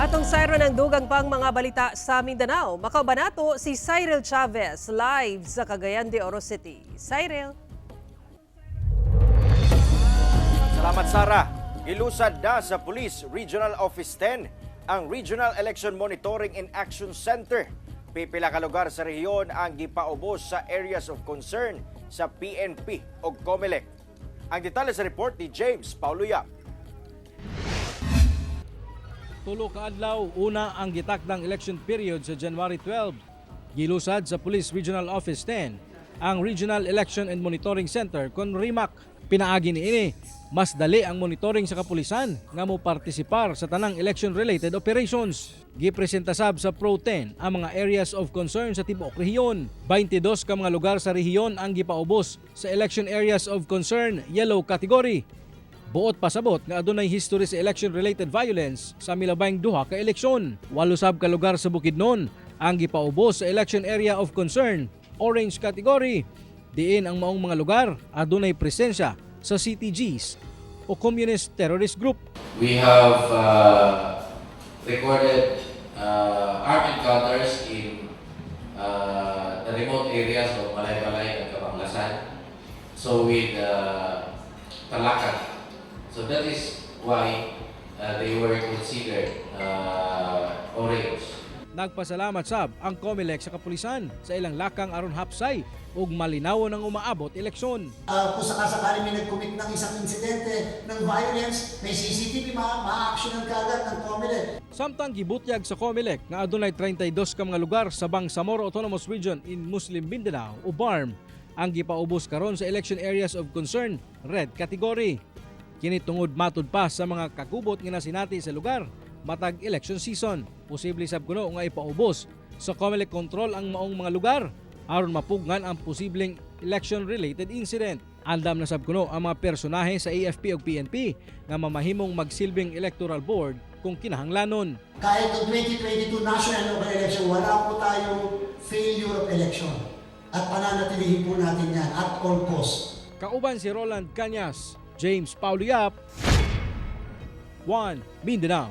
Atong sayro ng dugang pang mga balita sa Mindanao. Makabanato si Cyril Chavez live sa Cagayan de Oro City. Cyril. Salamat, Sarah. Gilusad na sa Police Regional Office 10 ang Regional Election Monitoring and Action Center. Pipila ka lugar sa rehiyon ang gipaubos sa areas of concern sa PNP o COMELEC. Ang detalye sa report ni James Paulo Yap. Tulo ka adlaw una ang gitakdang election period sa January 12. Gilusad sa Police Regional Office 10 ang Regional Election and Monitoring Center kon REMAC. Pinaagi niini mas dali ang monitoring sa kapulisan nga mo partisipar sa tanang election-related operations. Gipresenta sab sa Pro 10 ang mga areas of concern sa tibuok rehiyon. 22 ka mga lugar sa rehiyon ang gipaubos sa election areas of concern yellow category. Buot pasabot nga adunay history sa election-related violence sa milabayng duha ka eleksyon. 8 sab ka lugar sa Bukidnon ang gipaubos sa election area of concern orange category. Diin ang maong mga lugar adunay presensya sa CTGs o Communist Terrorist Group. We have recorded armed encounters in the remote areas of Balay-Balay and Kabanglasan. So with Talakan. So that is why they were considered orange. Nagpasalamat sab ang COMELEC sa kapulisan sa ilang lakang aron hapsay ug malinaw ng umaabot eleksyon. Kung sakasakali may nag-commit ng isang insidente ng violence, may CCTV ma-actionan kagad ng COMELEC. Samtang gibutyag sa COMELEC nga adunay 32 ka mga lugar sa Bangsamoro Autonomous Region in Muslim Mindanao o BARM ang gipaubos karon sa election areas of concern red category. Kini tungod matud pa sa mga kakubot nga nasinati sa lugar matag election season. Posible sab kuno nga ipaubos sa COMELEC control ang maong mga lugar aron mapugnan ang posibleng election-related incident. Andam na sab kuno ang mga personahe sa AFP ug PNP nga mamahimong magsilbing electoral board kung kinahanglanon. Kahit noong 2022 national local election, wala po tayong failure of election. At pananatilihin po natin yan at all costs. Kauban si Roland Cañas, James Paulo Yap, 1 Mindanao.